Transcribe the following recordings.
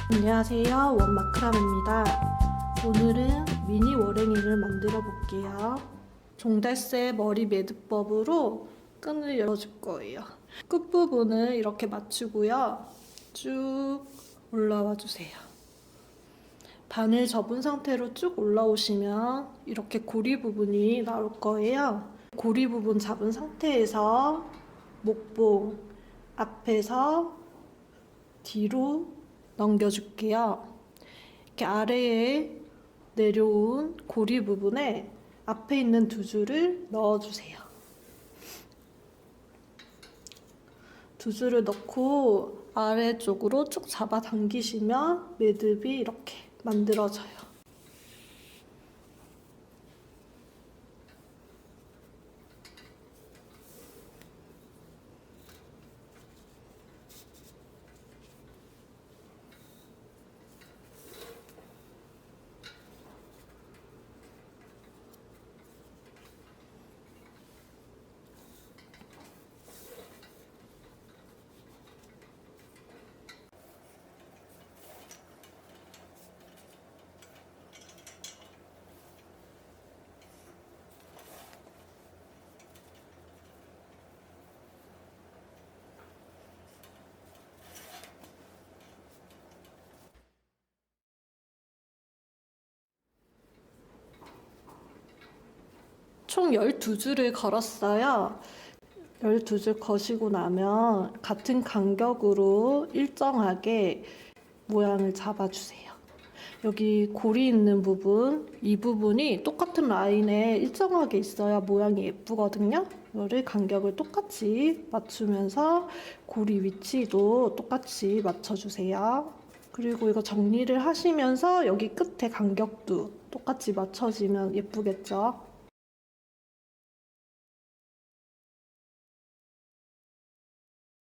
안녕하세요, 원마크람입니다. 오늘은 미니 월랭이를 만들어 볼게요. 종달새 머리 매듭법으로 끈을 열어줄 거예요. 끝부분을 이렇게 맞추고요. 쭉 올라와 주세요. 반을 접은 상태로 쭉 올라오시면 이렇게 고리 부분이 나올 거예요. 고리 부분 잡은 상태에서 목봉 앞에서 뒤로 넘겨줄게요. 이렇게 아래에 내려온 고리 부분에 앞에 있는 두 줄을 넣어주세요. 두 줄을 넣고 아래쪽으로 쭉 잡아 당기시면 매듭이 이렇게 만들어져요. 총 12줄을 걸었어요. 12줄 거시고 나면 같은 간격으로 일정하게 모양을 잡아주세요. 여기 고리 있는 부분, 이 부분이 똑같은 라인에 일정하게 있어야 모양이 예쁘거든요. 이거를 간격을 똑같이 맞추면서 고리 위치도 똑같이 맞춰주세요. 그리고 이거 정리를 하시면서 여기 끝에 간격도 똑같이 맞춰지면 예쁘겠죠?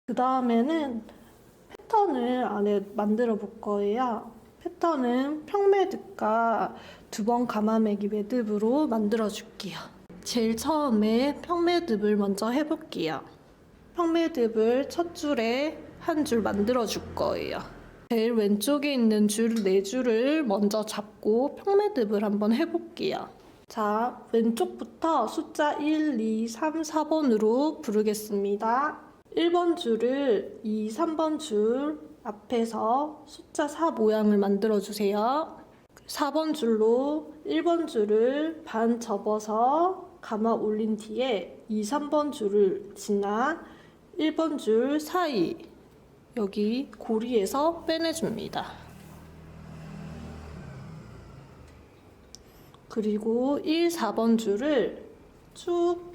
그 다음에는 패턴을 안에 만들어 볼 거예요. 패턴은 평매듭과 2번 가마매기 매듭으로 만들어 줄게요. 제일 처음에 평매듭을 먼저 해볼게요. 평매듭을 첫 줄에 한 줄 만들어 줄 거예요. 제일 왼쪽에 있는 줄 4줄을 먼저 잡고 평매듭을 한번 해볼게요. 자, 왼쪽부터 숫자 1, 2, 3, 4번으로 부르겠습니다. 1번 줄을 2, 3번 줄 앞에서 숫자 4 모양을 만들어 주세요. 4번 줄로 1번 줄을 반 접어서 감아 올린 뒤에 2, 3번 줄을 지나 1번 줄 사이 여기 고리에서 빼내줍니다. 그리고 1, 4번 줄을 쭉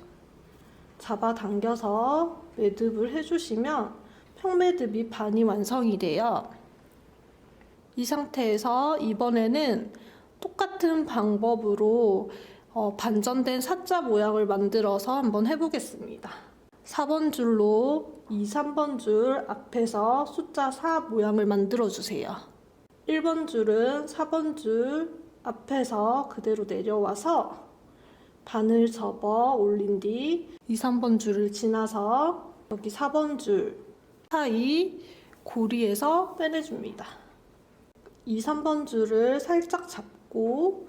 잡아당겨서 매듭을 해주시면 평매듭이 반이 완성이 돼요. 이 상태에서 이번에는 똑같은 방법으로 반전된 사자 모양을 만들어서 한번 해보겠습니다. 4번 줄로 2, 3번 줄 앞에서 숫자 4 모양을 만들어 주세요. 1번 줄은 4번 줄 앞에서 그대로 내려와서 반을 접어 올린 뒤 2, 3번 줄을 지나서 여기 4번 줄 사이 고리에서 빼내줍니다. 2, 3번 줄을 살짝 잡고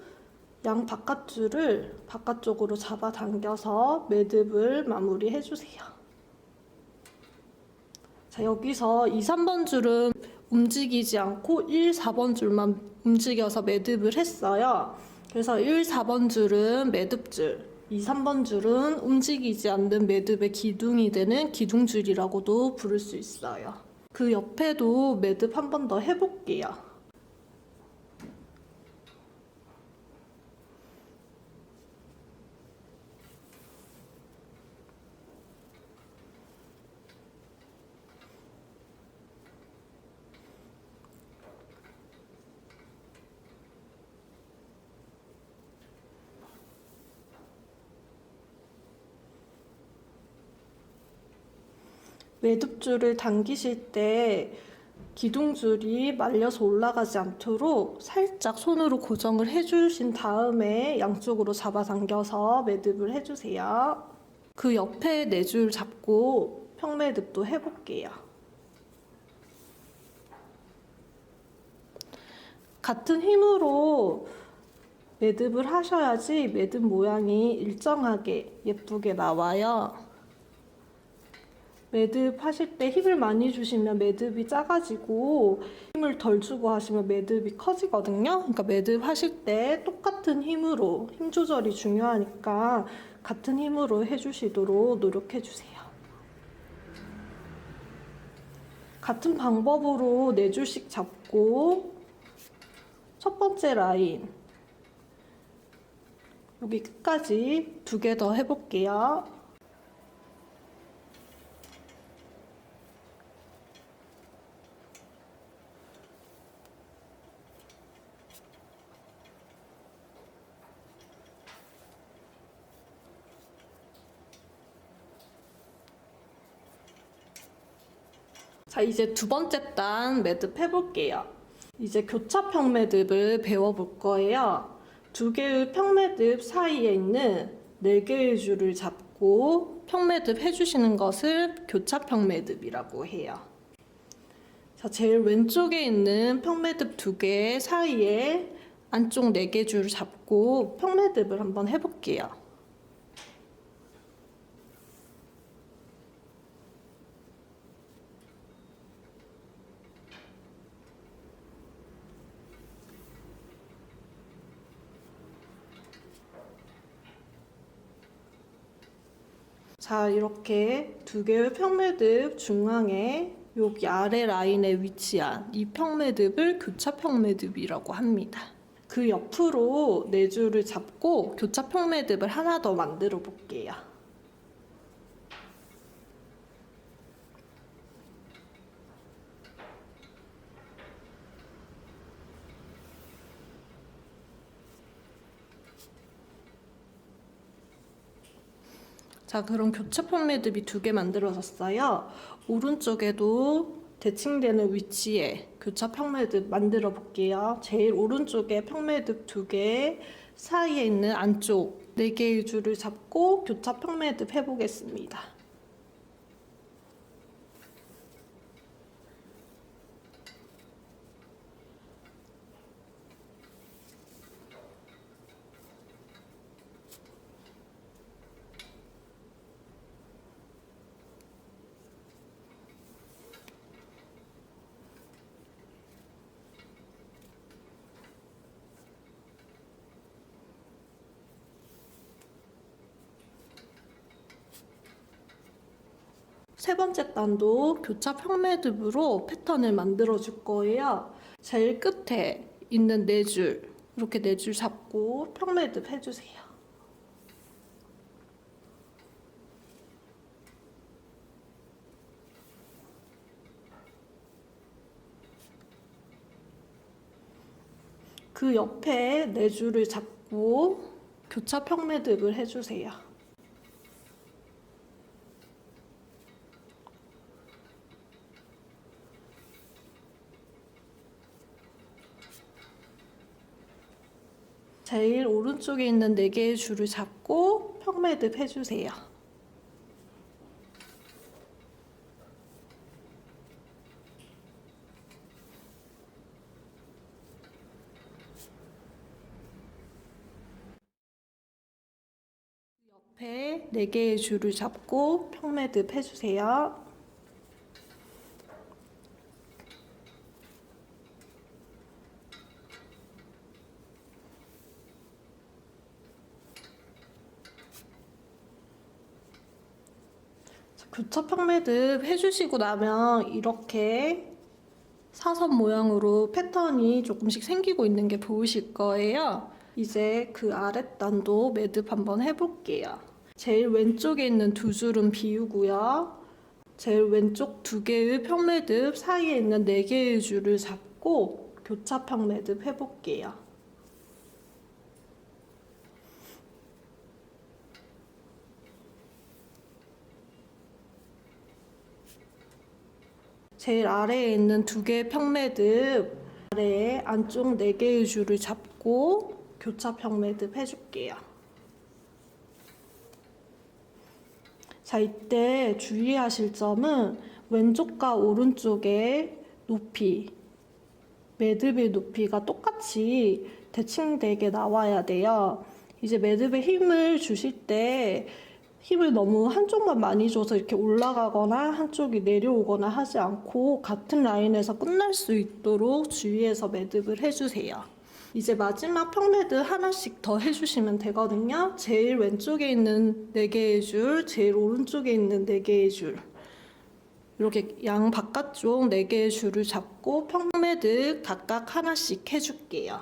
양 바깥 줄을 바깥쪽으로 잡아당겨서 매듭을 마무리해주세요. 자, 여기서 2, 3번 줄은 움직이지 않고 1, 4번 줄만 움직여서 매듭을 했어요. 그래서 1, 4번 줄은 매듭줄, 2, 3번 줄은 움직이지 않는 매듭의 기둥이 되는 기둥줄이라고도 부를 수 있어요. 그 옆에도 매듭 한 번 더 해볼게요. 매듭줄을 당기실 때 기둥줄이 말려서 올라가지 않도록 살짝 손으로 고정을 해주신 다음에 양쪽으로 잡아당겨서 매듭을 해주세요. 그 옆에 4줄 잡고 평매듭도 해볼게요. 같은 힘으로 매듭을 하셔야지 매듭 모양이 일정하게 예쁘게 나와요. 매듭 하실 때 힘을 많이 주시면 매듭이 작아지고 힘을 덜 주고 하시면 매듭이 커지거든요. 그러니까 매듭 하실 때 똑같은 힘으로, 힘 조절이 중요하니까 같은 힘으로 해주시도록 노력해 주세요. 같은 방법으로 4줄씩 잡고 첫 번째 라인 여기 끝까지 2개 더 해볼게요. 자, 이제 2번째 단 매듭 해볼게요. 이제 교차평 매듭을 배워볼 거예요. 2개의 평매듭 사이에 있는 4개의 줄을 잡고 평매듭 해주시는 것을 교차평 매듭이라고 해요. 자, 제일 왼쪽에 있는 평매듭 2개 사이에 안쪽 4개 줄 잡고 평매듭을 한번 해볼게요. 자, 이렇게 2개의 평매듭 중앙에 여기 아래 라인에 위치한 이 평매듭을 교차평매듭이라고 합니다. 그 옆으로 4줄을 잡고 교차평매듭을 하나 더 만들어 볼게요. 자, 그럼 교차평 매듭이 2개 만들어졌어요. 오른쪽에도 대칭되는 위치에 교차평 매듭 만들어 볼게요. 제일 오른쪽에 평매듭 2개 사이에 있는 안쪽 4개의 줄을 잡고 교차평 매듭 해보겠습니다. 세 번째 단도 교차 평매듭으로 패턴을 만들어 줄 거예요. 제일 끝에 있는 4줄, 이렇게 4줄 잡고 평매듭 해주세요. 그 옆에 4줄을 잡고 교차 평매듭을 해주세요. 제일 오른쪽에 있는 4개의 줄을 잡고 평매듭 해주세요. 옆에 4개의 줄을 잡고 평매듭 해주세요. 교차 평매듭 해주시고 나면 이렇게 사선 모양으로 패턴이 조금씩 생기고 있는 게 보이실 거예요. 이제 그 아랫단도 매듭 한번 해볼게요. 제일 왼쪽에 있는 2줄은 비우고요. 제일 왼쪽 2개의 평매듭 사이에 있는 4개의 줄을 잡고 교차 평매듭 해볼게요. 제일 아래에 있는 2개의 평매듭 아래에 안쪽 4개의 줄을 잡고 교차 평매듭 해줄게요. 자, 이때 주의하실 점은 왼쪽과 오른쪽의 높이 매듭의 높이가 똑같이 대칭되게 나와야 돼요. 이제 매듭에 힘을 주실 때 힘을 너무 한쪽만 많이 줘서 이렇게 올라가거나 한쪽이 내려오거나 하지 않고 같은 라인에서 끝날 수 있도록 주의해서 매듭을 해주세요. 이제 마지막 평매듭 하나씩 더 해주시면 되거든요. 제일 왼쪽에 있는 4개의 줄, 제일 오른쪽에 있는 4개의 줄, 이렇게 양 바깥쪽 4개의 줄을 잡고 평매듭 각각 하나씩 해줄게요.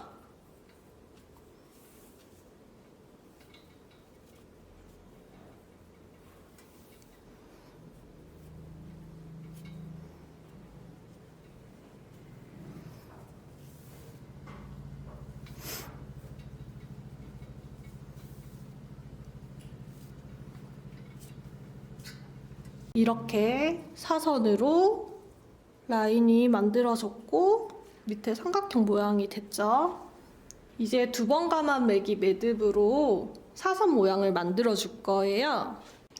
이렇게 사선으로 라인이 만들어졌고 밑에 삼각형 모양이 됐죠. 이제 2번 가만 매기 매듭으로 사선 모양을 만들어 줄 거예요.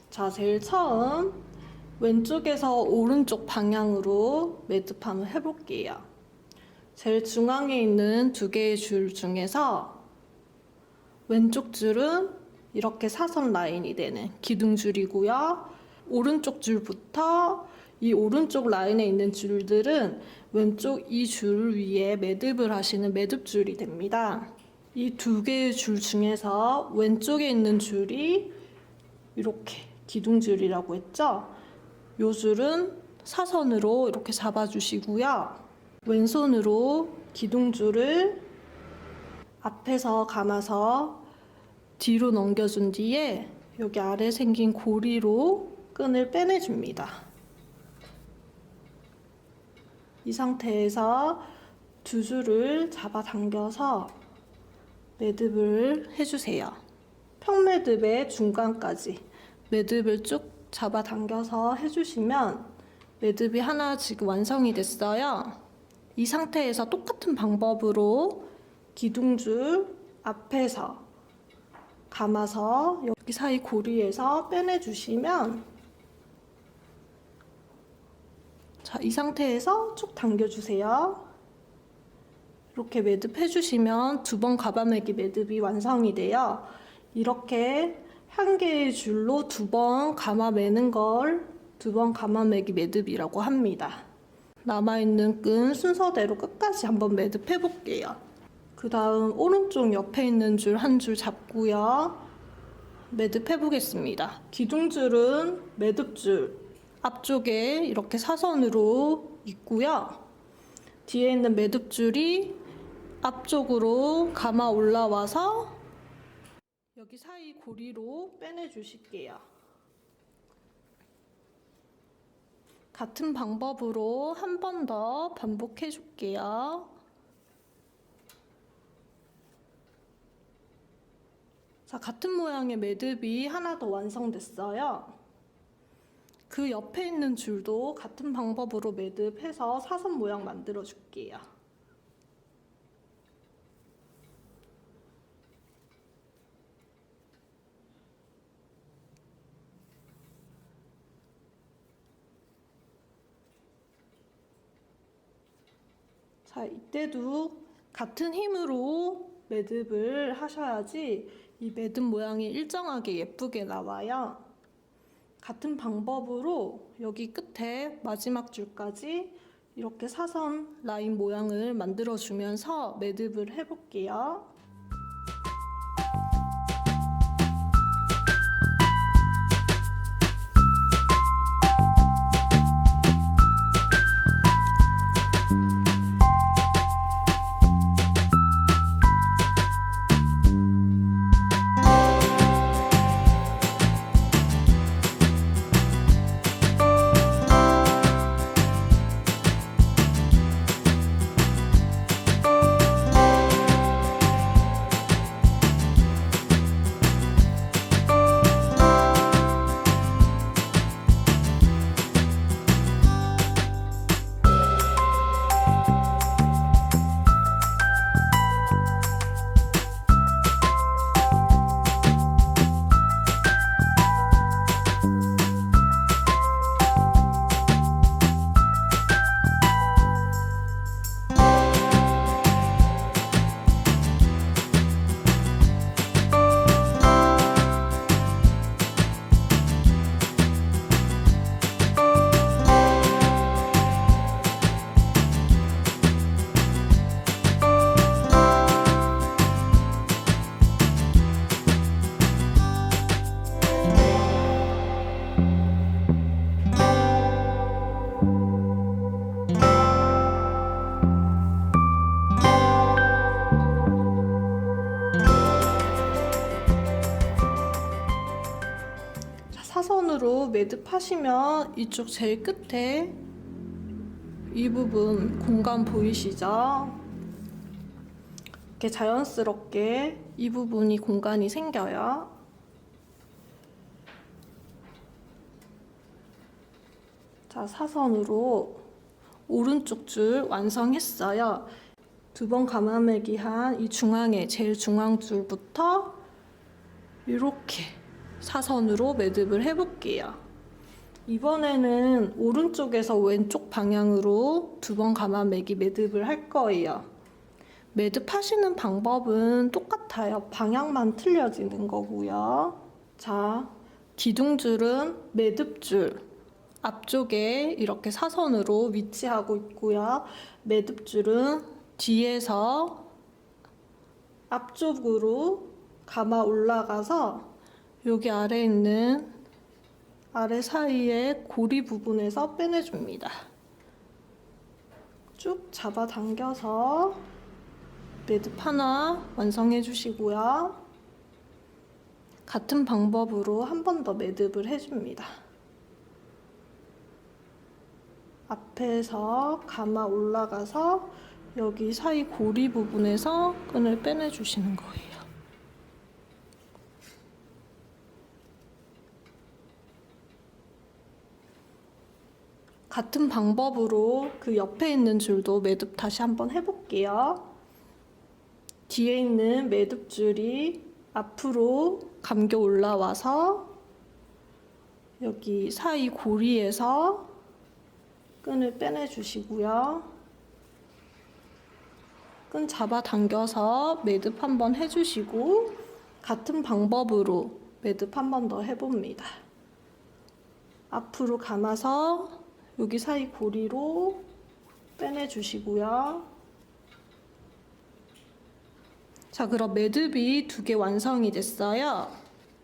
자, 제일 처음 왼쪽에서 오른쪽 방향으로 매듭 한번 해볼게요. 제일 중앙에 있는 2개의 줄 중에서 왼쪽 줄은 이렇게 사선 라인이 되는 기둥줄이고요. 오른쪽 줄부터 이 오른쪽 라인에 있는 줄들은 왼쪽 이 줄 위에 매듭을 하시는 매듭줄이 됩니다. 이 2개의 줄 중에서 왼쪽에 있는 줄이 이렇게 기둥줄이라고 했죠? 이 줄은 사선으로 이렇게 잡아주시고요. 왼손으로 기둥줄을 앞에서 감아서 뒤로 넘겨준 뒤에 여기 아래 생긴 고리로 끈을 빼내줍니다. 이 상태에서 2줄을 잡아당겨서 매듭을 해주세요. 평매듭의 중간까지 매듭을 쭉 잡아당겨서 해주시면 매듭이 하나 지금 완성이 됐어요. 이 상태에서 똑같은 방법으로 기둥줄 앞에서 감아서 여기 사이 고리에서 빼내주시면, 자, 이 상태에서 쭉 당겨주세요. 이렇게 매듭 해주시면 2번 가바매기 매듭이 완성이 돼요. 이렇게 한 개의 줄로 2번 감아매는 걸 2번 감아매기 매듭이라고 합니다. 남아있는 끈 순서대로 끝까지 한번 매듭 해볼게요. 그 다음 오른쪽 옆에 있는 줄 한 줄 잡고요. 매듭 해보겠습니다. 기둥줄은 매듭줄 앞쪽에 이렇게 사선으로 있고요. 뒤에 있는 매듭줄이 앞쪽으로 감아 올라와서 여기 사이 고리로 빼내주실게요. 같은 방법으로 한 번 더 반복해 줄게요. 자, 같은 모양의 매듭이 하나 더 완성됐어요. 그 옆에 있는 줄도 같은 방법으로 매듭해서 사선 모양 만들어 줄게요. 자, 이때도 같은 힘으로 매듭을 하셔야지 이 매듭 모양이 일정하게 예쁘게 나와요. 같은 방법으로 여기 끝에 마지막 줄까지 이렇게 사선 라인 모양을 만들어주면서 매듭을 해볼게요. 매듭하시면 이쪽 제일 끝에 이 부분 공간 보이시죠? 이렇게 자연스럽게 이 부분이 공간이 생겨요. 자, 사선으로 오른쪽 줄 완성했어요. 두 번 감아매기 한 이 중앙에 제일 중앙 줄부터 이렇게 사선으로 매듭을 해볼게요. 이번에는 오른쪽에서 왼쪽 방향으로 두 번 감아매기 매듭을 할 거예요. 매듭하시는 방법은 똑같아요. 방향만 틀려지는 거고요. 자, 기둥줄은 매듭줄 앞쪽에 이렇게 사선으로 위치하고 있고요. 매듭줄은 뒤에서 앞쪽으로 감아 올라가서 여기 아래에 있는 아래 사이에 고리 부분에서 빼내줍니다. 쭉 잡아당겨서 매듭 하나 완성해 주시고요. 같은 방법으로 한 번 더 매듭을 해줍니다. 앞에서 감아 올라가서 여기 사이 고리 부분에서 끈을 빼내 주시는 거예요. 같은 방법으로 그 옆에 있는 줄도 매듭 다시 한번 해볼게요. 뒤에 있는 매듭줄이 앞으로 감겨 올라와서 여기 사이 고리에서 끈을 빼내 주시고요. 끈 잡아 당겨서 매듭 한번 해주시고 같은 방법으로 매듭 한 번 더 해봅니다. 앞으로 감아서 여기 사이 고리로 빼내 주시고요. 자, 그럼 매듭이 2개 완성이 됐어요.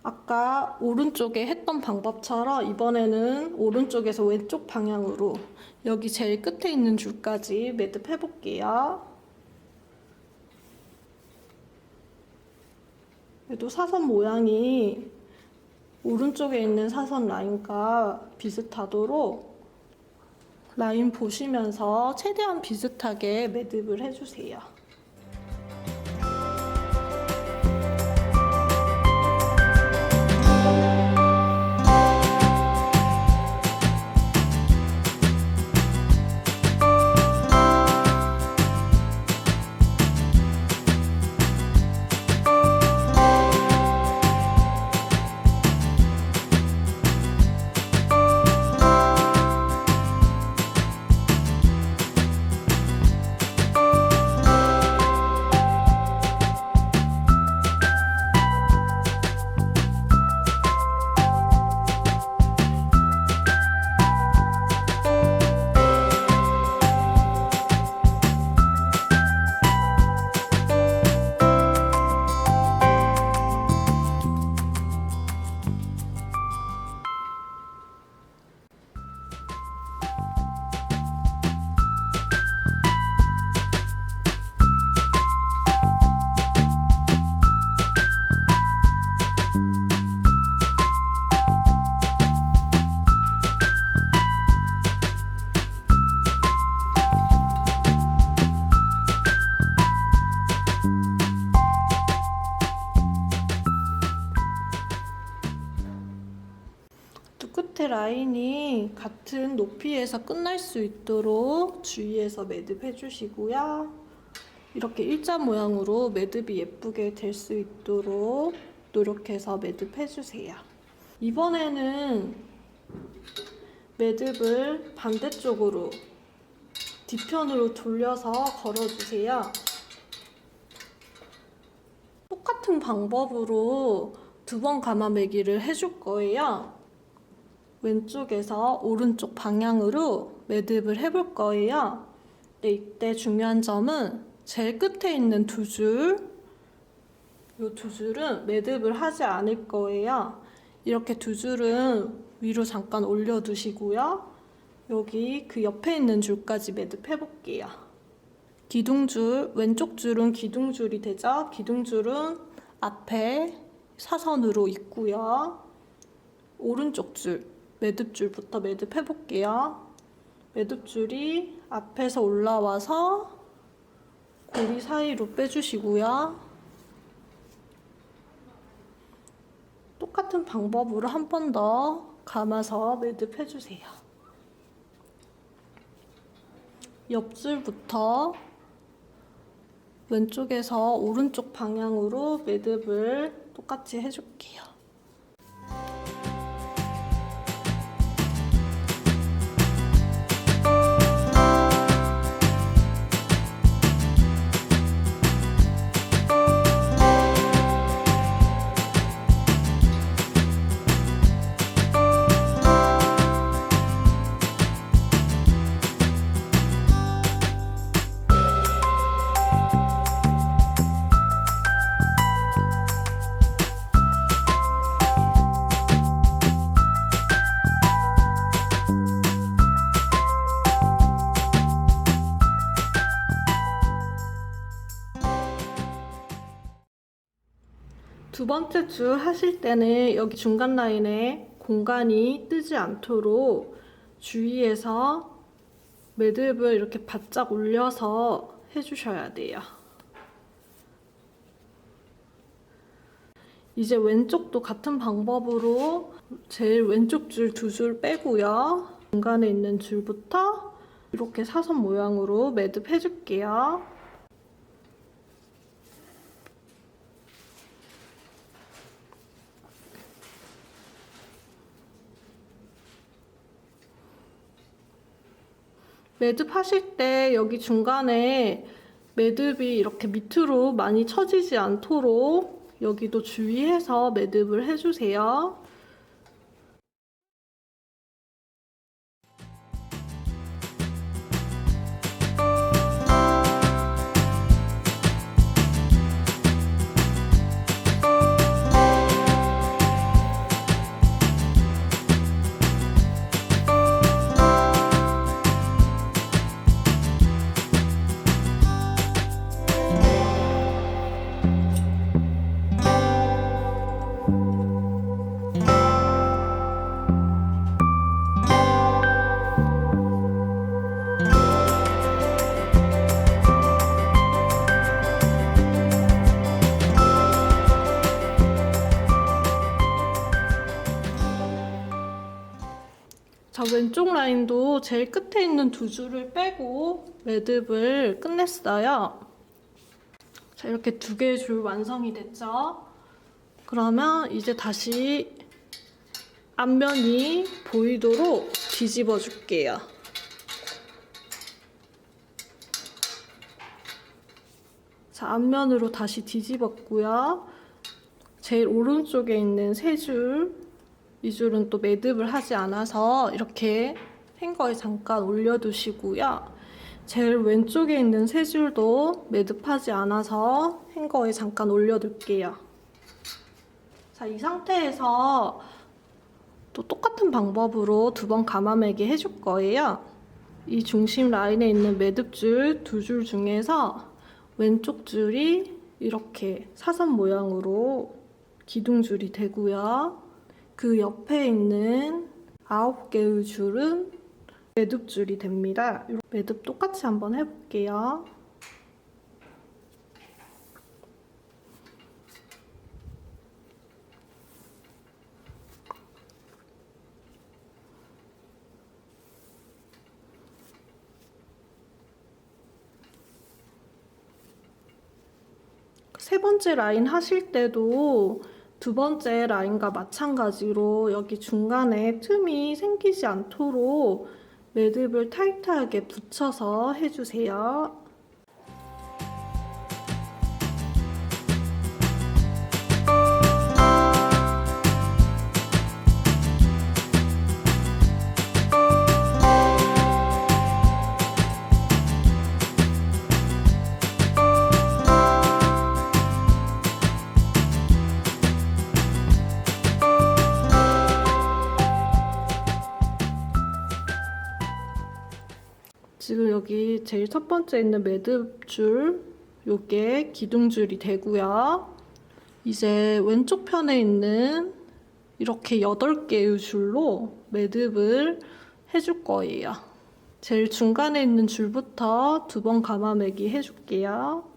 아까 오른쪽에 했던 방법처럼 이번에는 오른쪽에서 왼쪽 방향으로 여기 제일 끝에 있는 줄까지 매듭 해볼게요. 그래도 사선 모양이 오른쪽에 있는 사선 라인과 비슷하도록 라인 보시면서 최대한 비슷하게 매듭을 해주세요. 끝에 라인이 같은 높이에서 끝날 수 있도록 주의해서 매듭해 주시고요. 이렇게 일자 모양으로 매듭이 예쁘게 될 수 있도록 노력해서 매듭해 주세요. 이번에는 매듭을 반대쪽으로 뒤편으로 돌려서 걸어주세요. 똑같은 방법으로 2번 감아매기를 해줄 거예요. 왼쪽에서 오른쪽 방향으로 매듭을 해볼 거예요. 이때 중요한 점은 제일 끝에 있는 2줄, 이 2줄은 매듭을 하지 않을 거예요. 이렇게 2줄은 위로 잠깐 올려두시고요. 여기 그 옆에 있는 줄까지 매듭해 볼게요. 기둥줄, 왼쪽 줄은 기둥줄이 되죠. 기둥줄은 앞에 사선으로 있고요. 오른쪽 줄, 매듭줄부터 매듭해 볼게요. 매듭줄이 앞에서 올라와서 고리 사이로 빼주시고요. 똑같은 방법으로 한 번 더 감아서 매듭해 주세요. 옆줄부터 왼쪽에서 오른쪽 방향으로 매듭을 똑같이 해줄게요. 두 번째 줄 하실 때는 여기 중간 라인에 공간이 뜨지 않도록 주위에서 매듭을 이렇게 바짝 올려서 해주셔야 돼요. 이제 왼쪽도 같은 방법으로 제일 왼쪽 줄 두 줄 빼고요. 중간에 있는 줄부터 이렇게 사선 모양으로 매듭 해줄게요. 매듭 하실 때 여기 중간에 매듭이 이렇게 밑으로 많이 처지지 않도록 여기도 주의해서 매듭을 해주세요. 자, 왼쪽 라인도 제일 끝에 있는 두 줄을 빼고 매듭을 끝냈어요. 자, 이렇게 두 개의 줄 완성이 됐죠? 그러면 이제 다시 앞면이 보이도록 뒤집어 줄게요. 자, 앞면으로 다시 뒤집었고요. 제일 오른쪽에 있는 세 줄, 이 줄은 또 매듭을 하지 않아서 이렇게 행거에 잠깐 올려두시고요. 제일 왼쪽에 있는 세 줄도 매듭하지 않아서 행거에 잠깐 올려둘게요. 자, 이 상태에서 또 똑같은 방법으로 두 번 감아매기 해줄 거예요. 이 중심 라인에 있는 매듭줄 두 줄 중에서 왼쪽 줄이 이렇게 사선 모양으로 기둥줄이 되고요. 그 옆에 있는 9개의 줄은 매듭줄이 됩니다. 매듭 똑같이 한번 해볼게요. 세 번째 라인 하실 때도 두 번째 라인과 마찬가지로 여기 중간에 틈이 생기지 않도록 매듭을 타이트하게 붙여서 해주세요. 지금 여기 제일 첫 번째 있는 매듭줄, 요게 기둥줄이 되고요. 이제 왼쪽 편에 있는 이렇게 8개의 줄로 매듭을 해줄 거예요. 제일 중간에 있는 줄부터 2번 감아매기 해줄게요.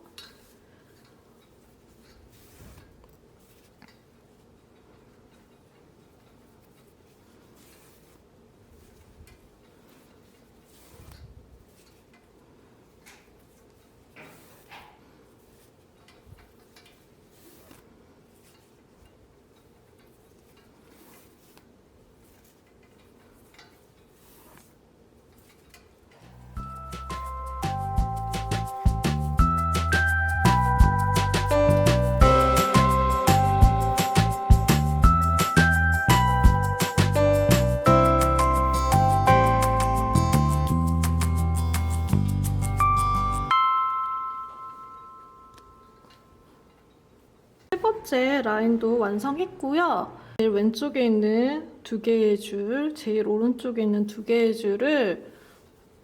세 번째 라인도 완성했고요. 제일 왼쪽에 있는 2개의 줄, 제일 오른쪽에 있는 2개의 줄을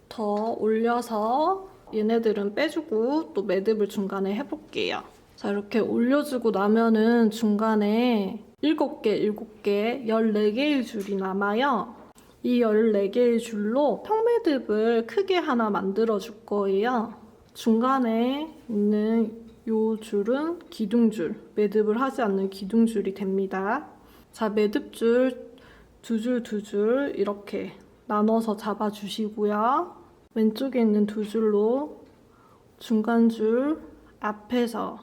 더 올려서 얘네들은 빼주고 또 매듭을 중간에 해볼게요. 자, 이렇게 올려주고 나면은 중간에 7개, 14개의 줄이 남아요. 이 14개의 줄로 평매듭을 크게 하나 만들어 줄 거예요. 중간에 있는 이 줄은 기둥줄, 매듭을 하지 않는 기둥줄이 됩니다. 자, 매듭줄 2줄 이렇게 나눠서 잡아주시고요. 왼쪽에 있는 2줄로 중간줄 앞에서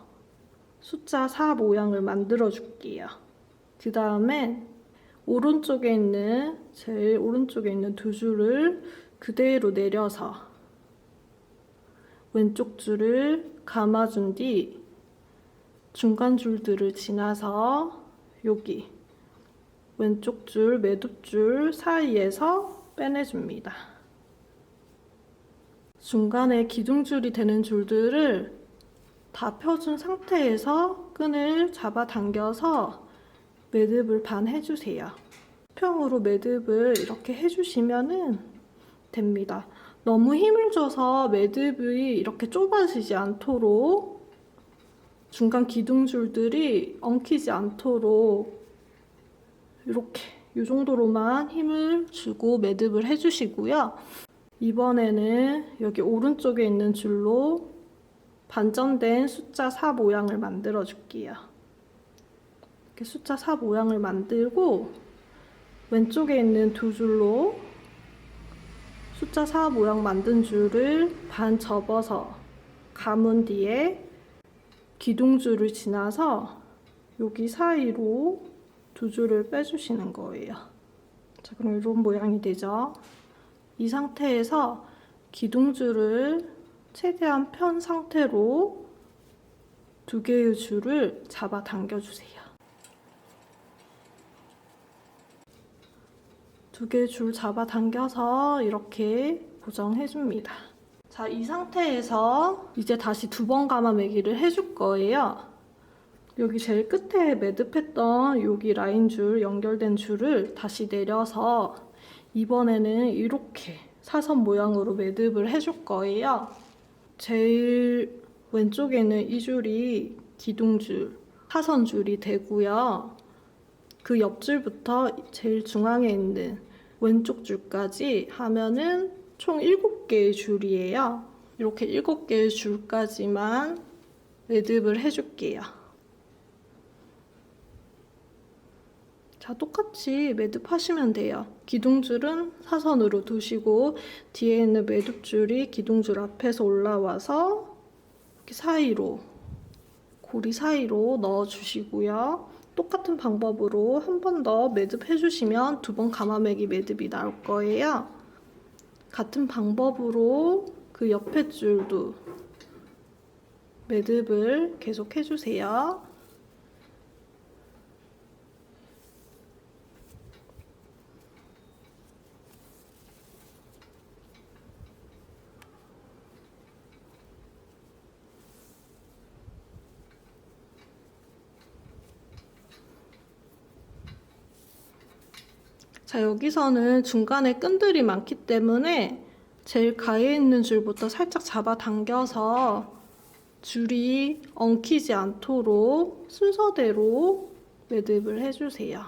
숫자 4 모양을 만들어 줄게요. 그 다음에 오른쪽에 있는 제일 오른쪽에 있는 2줄을 그대로 내려서 왼쪽 줄을 감아준 뒤 중간 줄들을 지나서 여기 왼쪽 줄 매듭줄 사이에서 빼내줍니다. 중간에 기둥줄이 되는 줄들을 다 펴준 상태에서 끈을 잡아당겨서 매듭을 반 해주세요. 수평으로 매듭을 이렇게 해주시면 됩니다. 너무 힘을 줘서 매듭이 이렇게 좁아지지 않도록 중간 기둥줄들이 엉키지 않도록 이렇게 이 정도로만 힘을 주고 매듭을 해주시고요. 이번에는 여기 오른쪽에 있는 줄로 반전된 숫자 4 모양을 만들어 줄게요. 이렇게 숫자 4 모양을 만들고 왼쪽에 있는 2줄로 숫자 4 모양 만든 줄을 반 접어서 감은 뒤에 기둥줄을 지나서 여기 사이로 2줄을 빼주시는 거예요. 자, 그럼 이런 모양이 되죠. 이 상태에서 기둥줄을 최대한 편 상태로 2개의 줄을 잡아 당겨주세요. 2개의 줄 잡아 당겨서 이렇게 고정해줍니다. 자, 이 상태에서 이제 다시 2번 감아매기를 해줄 거예요. 여기 제일 끝에 매듭했던 여기 라인 줄 연결된 줄을 다시 내려서 이번에는 이렇게 사선 모양으로 매듭을 해줄 거예요. 제일 왼쪽에 있는 이 줄이 기둥줄, 사선줄이 되고요. 그 옆줄부터 제일 중앙에 있는 왼쪽 줄까지 하면은 총 7개의 줄이에요. 이렇게 7개의 줄까지만 매듭을 해줄게요. 자, 똑같이 매듭하시면 돼요. 기둥줄은 사선으로 두시고 뒤에 있는 매듭줄이 기둥줄 앞에서 올라와서 이렇게 사이로, 고리 사이로 넣어주시고요. 똑같은 방법으로 한 번 더 매듭해주시면 2번 감아매기 매듭이 나올 거예요. 같은 방법으로 그 옆에 줄도 매듭을 계속 해주세요. 자, 여기서는 중간에 끈들이 많기 때문에 제일 가에 있는 줄부터 살짝 잡아당겨서 줄이 엉키지 않도록 순서대로 매듭을 해주세요.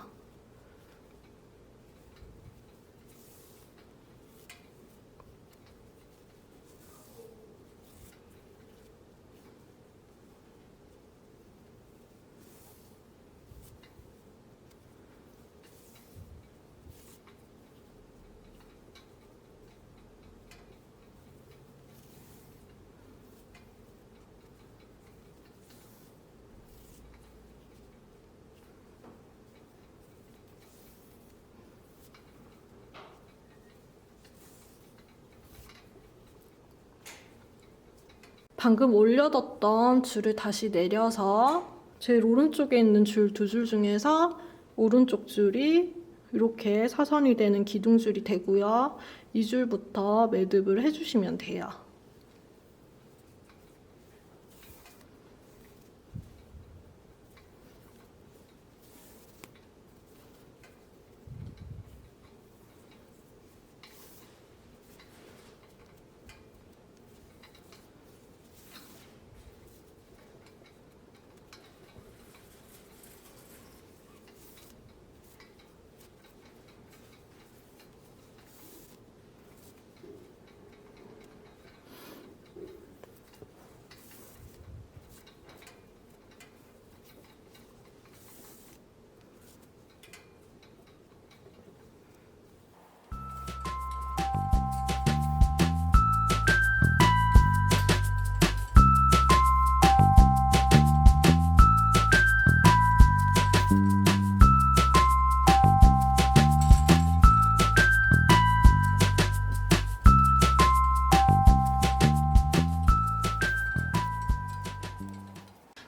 방금 올려뒀던 줄을 다시 내려서 제일 오른쪽에 있는 줄 두 줄 중에서 오른쪽 줄이 이렇게 사선이 되는 기둥줄이 되고요. 이 줄부터 매듭을 해주시면 돼요.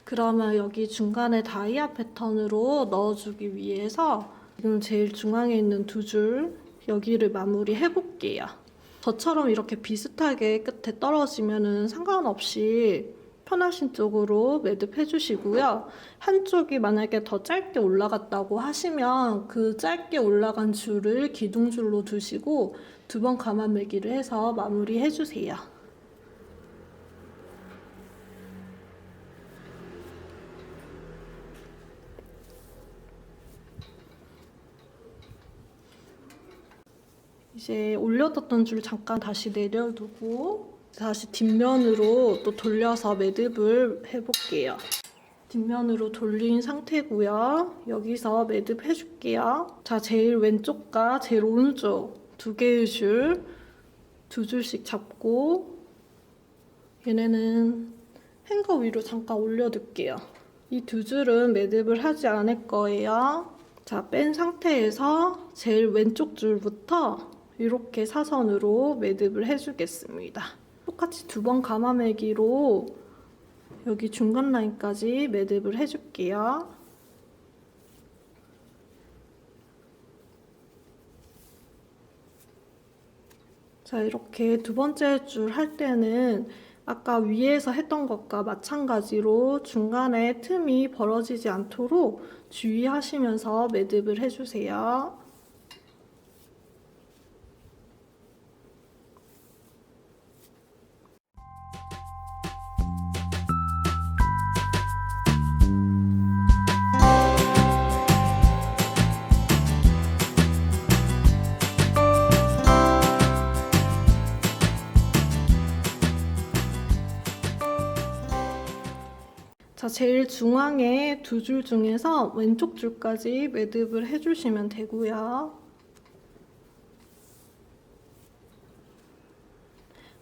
그러면 여기 중간에 다이아 패턴으로 넣어주기 위해서 지금 제일 중앙에 있는 두 줄 여기를 마무리 해볼게요. 저처럼 이렇게 비슷하게 끝에 떨어지면은 상관없이 편하신 쪽으로 매듭해 주시고요. 한쪽이 만약에 더 짧게 올라갔다고 하시면 그 짧게 올라간 줄을 기둥줄로 두시고 두 번 감아매기를 해서 마무리 해주세요. 이제 올려뒀던 줄 잠깐 다시 내려두고 다시 뒷면으로 또 돌려서 매듭을 해볼게요. 뒷면으로 돌린 상태고요. 여기서 매듭 해줄게요. 자, 제일 왼쪽과 제일 오른쪽 두 개의 줄, 두 줄씩 잡고 얘네는 행거 위로 잠깐 올려둘게요. 이 두 줄은 매듭을 하지 않을 거예요. 자, 뺀 상태에서 제일 왼쪽 줄부터 이렇게 사선으로 매듭을 해주겠습니다. 똑같이 두 번 감아매기로 여기 중간 라인까지 매듭을 해줄게요. 자, 이렇게 두 번째 줄 할 때는 아까 위에서 했던 것과 마찬가지로 중간에 틈이 벌어지지 않도록 주의하시면서 매듭을 해주세요. 자, 제일 중앙에 두 줄 중에서 왼쪽 줄까지 매듭을 해주시면 되고요.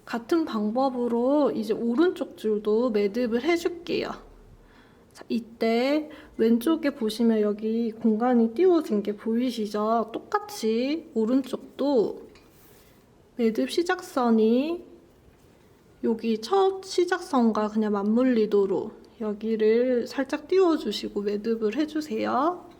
같은 방법으로 이제 오른쪽 줄도 매듭을 해줄게요. 자, 이때 왼쪽에 보시면 여기 공간이 띄워진 게 보이시죠? 똑같이 오른쪽도 매듭 시작선이 여기 첫 시작선과 그냥 맞물리도록 여기를 살짝 띄워주시고 매듭을 해주세요.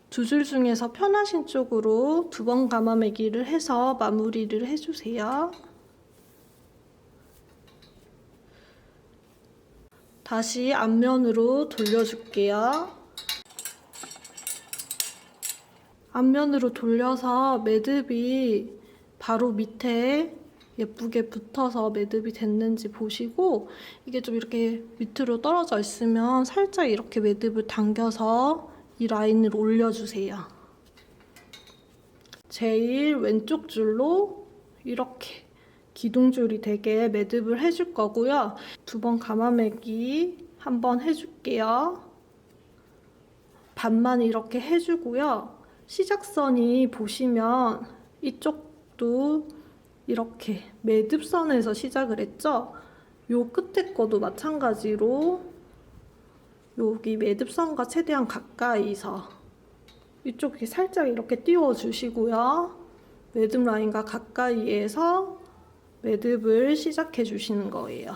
두 줄 중에서 편하신 쪽으로 두 번 감아매기를 해서 마무리를 해주세요. 다시 앞면으로 돌려줄게요. 앞면으로 돌려서 매듭이 바로 밑에 예쁘게 붙어서 매듭이 됐는지 보시고, 이게 좀 이렇게 밑으로 떨어져 있으면 살짝 이렇게 매듭을 당겨서 이 라인을 올려주세요. 제일 왼쪽 줄로 이렇게 기둥줄이 되게 매듭을 해줄 거고요. 2번 감아매기 한번 해줄게요. 반만 이렇게 해주고요. 시작선이 보시면 이쪽도 이렇게 매듭선에서 시작을 했죠. 요 끝에 거도 마찬가지로 여기 매듭선과 최대한 가까이서 이쪽이 살짝 이렇게 띄워주시고요. 매듭 라인과 가까이에서 매듭을 시작해 주시는 거예요.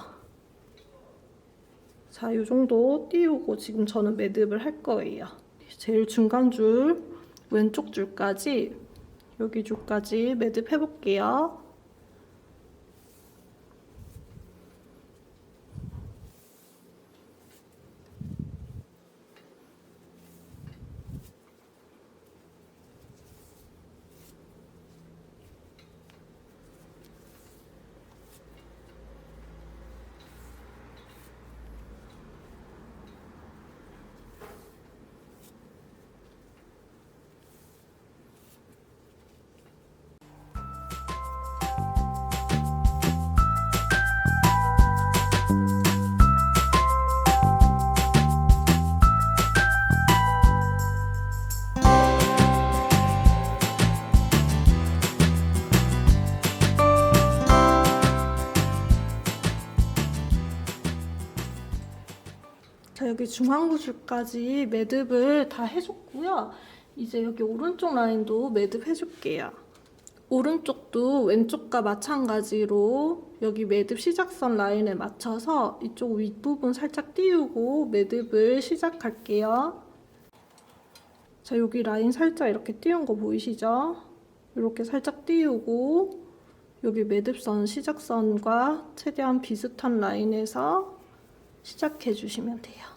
자, 이 정도 띄우고 지금 저는 매듭을 할 거예요. 제일 중간 줄, 왼쪽 줄까지, 여기 줄까지 매듭해 볼게요. 자, 여기 중앙부 줄까지 매듭을 다 해줬고요. 이제 여기 오른쪽 라인도 매듭 해줄게요. 오른쪽도 왼쪽과 마찬가지로 여기 매듭 시작선 라인에 맞춰서 이쪽 윗부분 살짝 띄우고 매듭을 시작할게요. 자, 여기 라인 살짝 이렇게 띄운 거 보이시죠? 이렇게 살짝 띄우고 여기 매듭선 시작선과 최대한 비슷한 라인에서 시작해 주시면 돼요.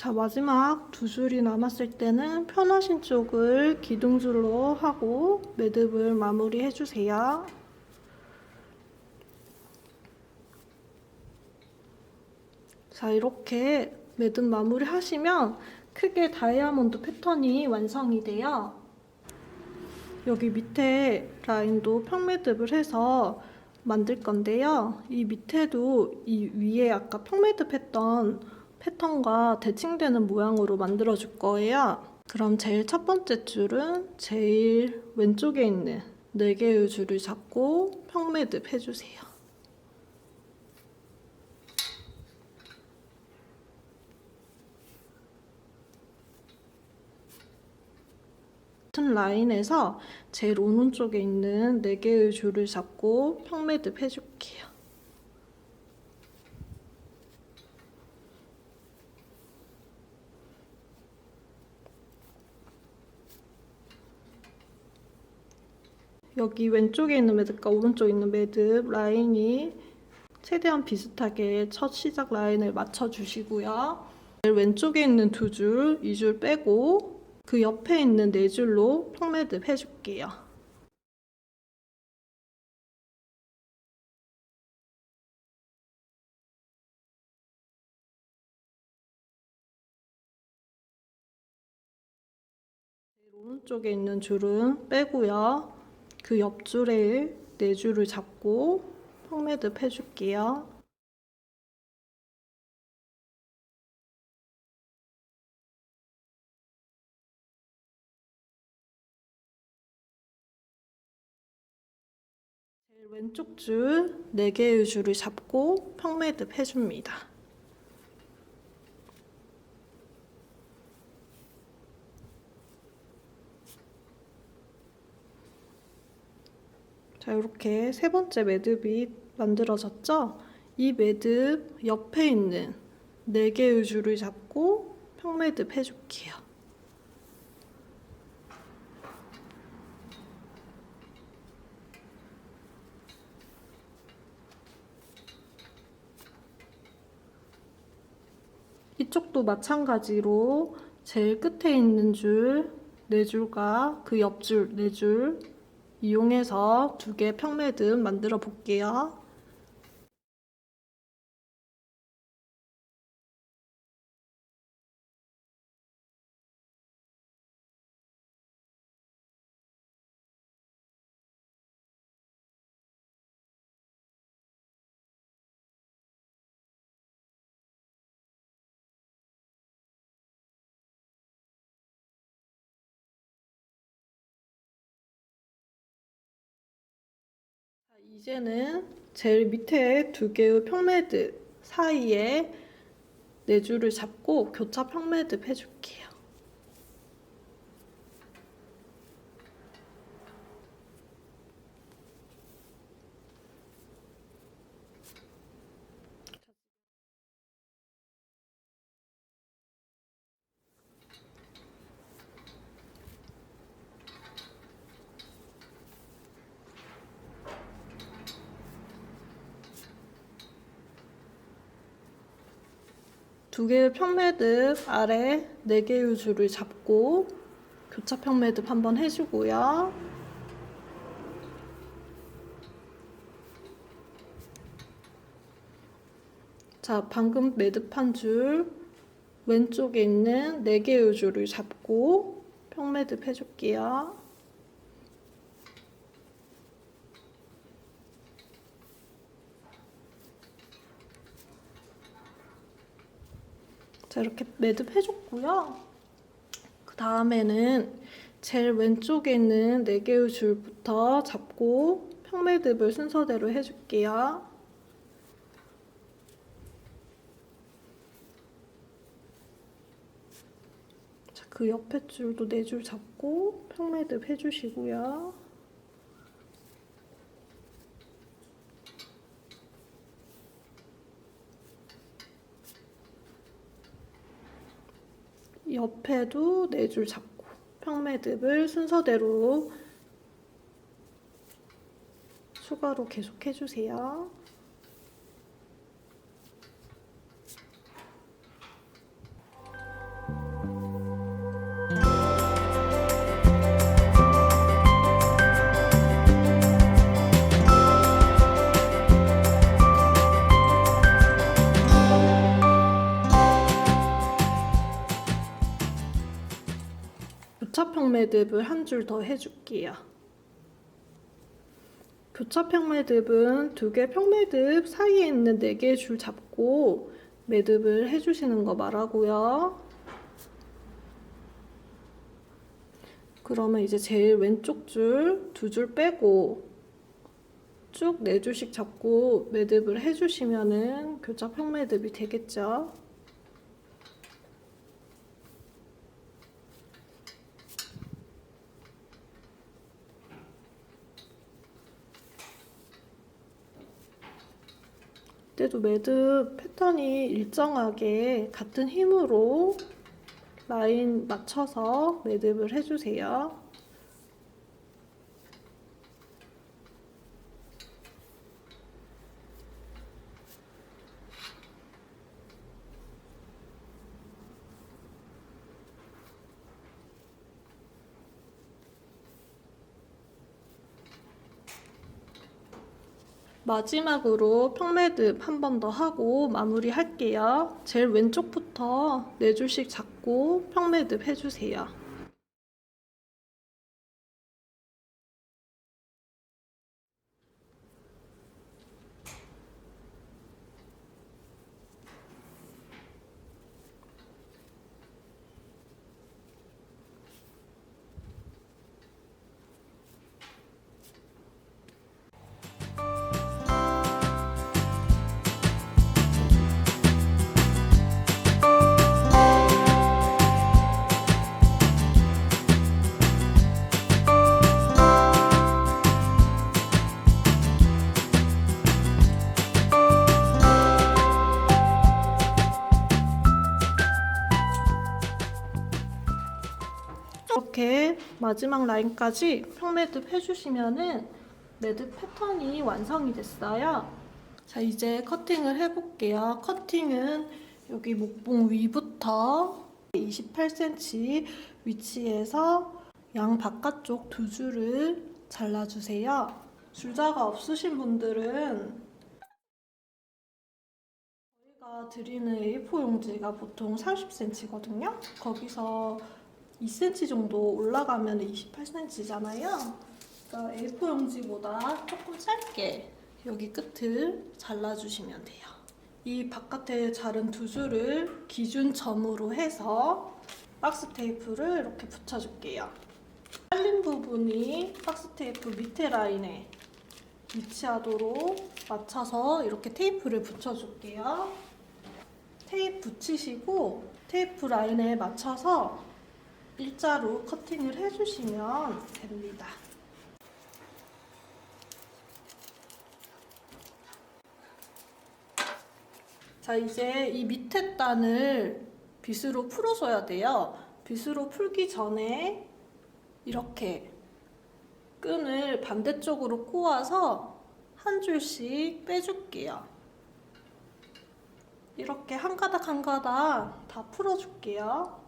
자, 마지막 2줄이 남았을 때는 편하신 쪽을 기둥줄로 하고 매듭을 마무리 해주세요. 자, 이렇게 매듭 마무리 하시면 크게 다이아몬드 패턴이 완성이 돼요. 여기 밑에 라인도 평매듭을 해서 만들 건데요. 이 밑에도 이 위에 아까 평매듭 했던 패턴과 대칭되는 모양으로 만들어 줄 거예요. 그럼 제일 첫 번째 줄은 제일 왼쪽에 있는 4개의 줄을 잡고 평매듭 해주세요. 같은 라인에서 제일 오른쪽에 있는 4개의 줄을 잡고 평매듭 해줄게요. 여기 왼쪽에 있는 매듭과 오른쪽에 있는 매듭 라인이 최대한 비슷하게 첫 시작 라인을 맞춰주시고요. 왼쪽에 있는 2줄, 2줄 빼고 그 옆에 있는 4줄로 평매듭 해줄게요. 오른쪽에 있는 줄은 빼고요. 그 옆줄에 4줄을 잡고 평매듭 해줄게요. 왼쪽 줄 4개의 줄을 잡고 평매듭 해줍니다. 자, 이렇게 세 번째 매듭이 만들어졌죠? 이 매듭 옆에 있는 4개의 줄을 잡고 평매듭 해줄게요. 이쪽도 마찬가지로 제일 끝에 있는 줄 4줄과 그 옆줄 4줄 이용해서 2개 평매듭 만들어 볼게요. 이제는 제일 밑에 2개의 평매듭 사이에 4줄을 잡고 교차 평매듭 해줄게요. 두 개의 평매듭 아래 4개의 줄을 잡고 교차 평매듭 한번 해주고요. 자, 방금 매듭한 줄 왼쪽에 있는 4개의 줄을 잡고 평매듭 해줄게요. 자, 이렇게 매듭 해줬고요. 그 다음에는 제일 왼쪽에 있는 4개의 줄부터 잡고 평매듭을 순서대로 해줄게요. 자, 그 옆에 줄도 4줄 잡고 평매듭 해주시고요. 옆에도 4줄 잡고 평매듭을 순서대로 추가로 계속 해주세요. 교차 평매듭을 한 줄 더 해줄게요. 교차 평매듭은 2개 평매듭 사이에 있는 4개의 줄 잡고 매듭을 해주시는 거 말하고요. 그러면 이제 제일 왼쪽 줄 2줄 빼고 쭉 4줄씩 잡고 매듭을 해주시면은 교차 평매듭이 되겠죠. 그때도 매듭 패턴이 일정하게 같은 힘으로 라인 맞춰서 매듭을 해주세요. 마지막으로 평매듭 한 번 더 하고 마무리 할게요. 제일 왼쪽부터 4줄씩 잡고 평매듭 해주세요. 마지막 라인까지 평매듭 해주시면은 매듭 패턴이 완성이 됐어요. 자, 이제 커팅을 해볼게요. 커팅은 여기 목봉 위부터 28cm 위치에서 양 바깥쪽 두 줄을 잘라주세요. 줄자가 없으신 분들은 저희가 드리는 A4 용지가 보통 30cm거든요. 거기서 2cm 정도 올라가면 28cm잖아요. 그러니까 A4 용지보다 조금 짧게 여기 끝을 잘라주시면 돼요. 이 바깥에 자른 두 줄을 기준점으로 해서 박스 테이프를 이렇게 붙여줄게요. 잘린 부분이 박스 테이프 밑에 라인에 위치하도록 맞춰서 이렇게 테이프를 붙여줄게요. 테이프 붙이시고 테이프 라인에 맞춰서 일자로 커팅을 해주시면 됩니다. 자, 이제 이 밑에 단을 빗으로 풀어줘야 돼요. 빗으로 풀기 전에 이렇게 끈을 반대쪽으로 꼬아서 한 줄씩 빼줄게요. 이렇게 한 가닥 한 가닥 다 풀어줄게요.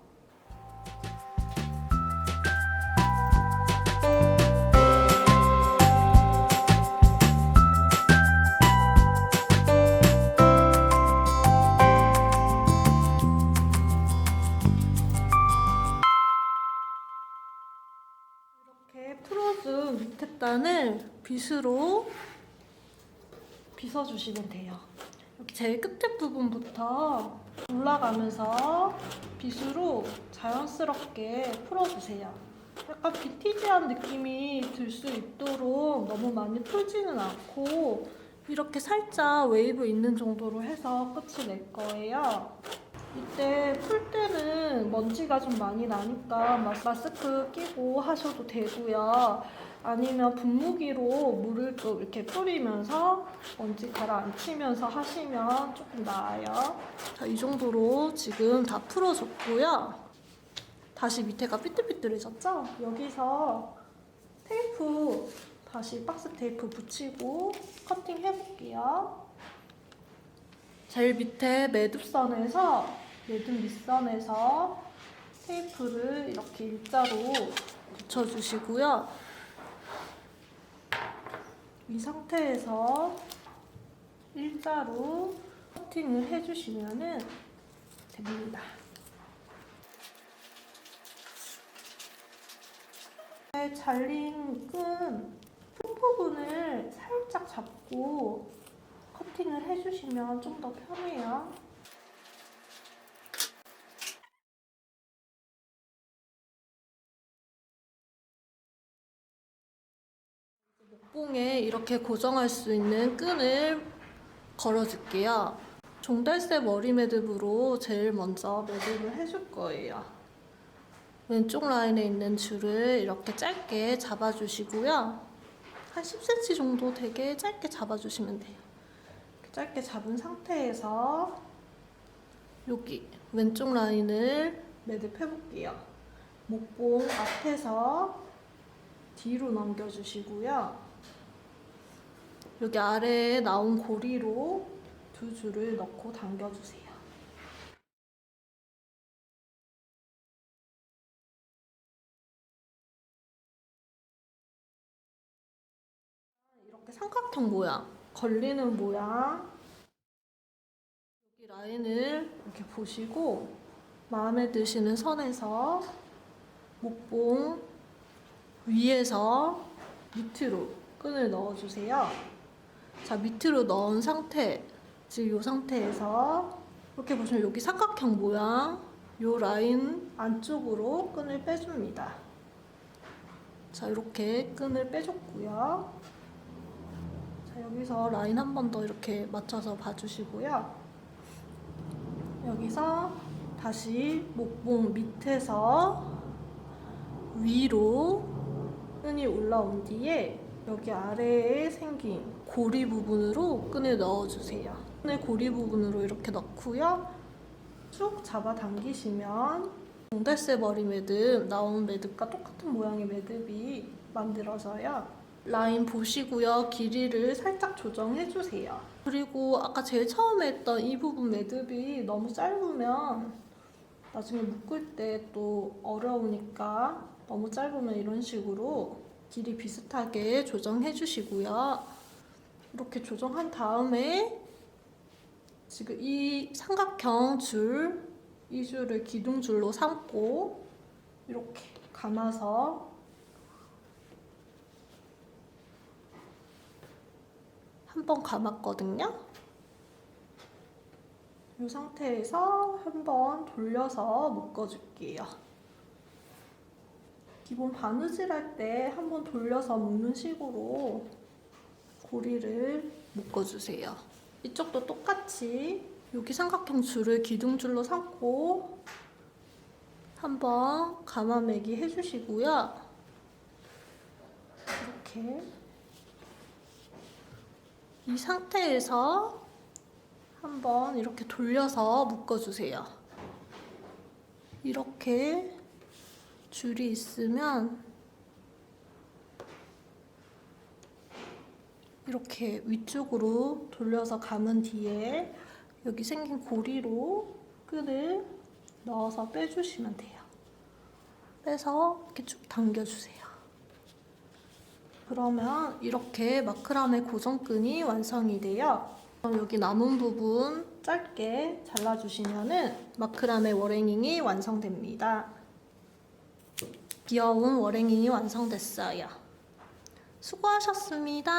이렇게 풀어준 밑에 단을 빗으로 빗어주시면 돼요. 여기 제일 끝에 부분부터 올라가면서 빗으로 자연스럽게 풀어주세요. 약간 빈티지한 느낌이 들 수 있도록 너무 많이 풀지는 않고 이렇게 살짝 웨이브 있는 정도로 해서 끝을 낼 거예요. 이때 풀 때는 먼지가 좀 많이 나니까 마스크 끼고 하셔도 되고요. 아니면 분무기로 물을 좀 이렇게 뿌리면서 먼지 가라앉히면서 하시면 조금 나아요. 자, 이 정도로 지금 다 풀어줬고요. 다시 밑에가 삐뚤삐뚤해졌죠? 여기서 테이프, 다시 박스 테이프 붙이고 커팅 해볼게요. 제일 밑에 매듭선에서 매듭 밑선에서 테이프를 이렇게 일자로 붙여주시고요. 이 상태에서 일자로 커팅을 해주시면 됩니다. 잘린 끈 끝부분을 살짝 잡고 커팅을 해주시면 좀 더 편해요. 목봉에 이렇게 고정할 수 있는 끈을 걸어줄게요. 종달새 머리 매듭으로 제일 먼저 매듭을 해줄 거예요. 왼쪽 라인에 있는 줄을 이렇게 짧게 잡아주시고요. 한 10cm 정도 되게 짧게 잡아주시면 돼요. 짧게 잡은 상태에서 여기 왼쪽 라인을 매듭해볼게요. 목봉 앞에서 뒤로 넘겨주시고요. 여기 아래에 나온 고리로 두 줄을 넣고 당겨주세요. 이렇게 삼각형 모양, 걸리는 모양, 여기 라인을 이렇게 보시고 마음에 드시는 선에서 목봉 위에서 밑으로 끈을 넣어주세요. 자, 밑으로 넣은 상태, 지금 이 상태에서 이렇게 보시면 여기 삼각형 모양, 이 라인 안쪽으로 끈을 빼줍니다. 자, 이렇게 끈을 빼줬고요. 자, 여기서 라인 한 번 더 이렇게 맞춰서 봐주시고요. 여기서 다시 목봉 밑에서 위로 끈이 올라온 뒤에 여기 아래에 생긴 고리 부분으로 끈을 넣어주세요. 끈을 고리 부분으로 이렇게 넣고요. 쭉 잡아 당기시면 동달새 머리 매듭, 나온 매듭과 똑같은 모양의 매듭이 만들어져요. 라인 보시고요. 길이를 살짝 조정해주세요. 그리고 아까 제일 처음에 했던 이 부분 매듭이 너무 짧으면 나중에 묶을 때 또 어려우니까 너무 짧으면 이런 식으로 길이 비슷하게 조정해주시고요. 이렇게 조정한 다음에 지금 이 삼각형 줄, 이 줄을 기둥줄로 삼고 이렇게 감아서 한 번 감았거든요. 이 상태에서 한 번 돌려서 묶어줄게요. 기본 바느질 할 때 한 번 돌려서 묶는 식으로 고리를 묶어주세요. 이쪽도 똑같이 여기 삼각형 줄을 기둥줄로 삼고 한번 감아매기 해주시고요. 이렇게 이 상태에서 한번 이렇게 돌려서 묶어주세요. 이렇게 줄이 있으면 이렇게 위쪽으로 돌려서 감은 뒤에 여기 생긴 고리로 끈을 넣어서 빼주시면 돼요. 빼서 이렇게 쭉 당겨주세요. 그러면 이렇게 마크라메 고정끈이 완성이 돼요. 그럼 여기 남은 부분 짧게 잘라주시면은 마크라메 월행잉이 완성됩니다. 귀여운 월행잉이 완성됐어요. 수고하셨습니다.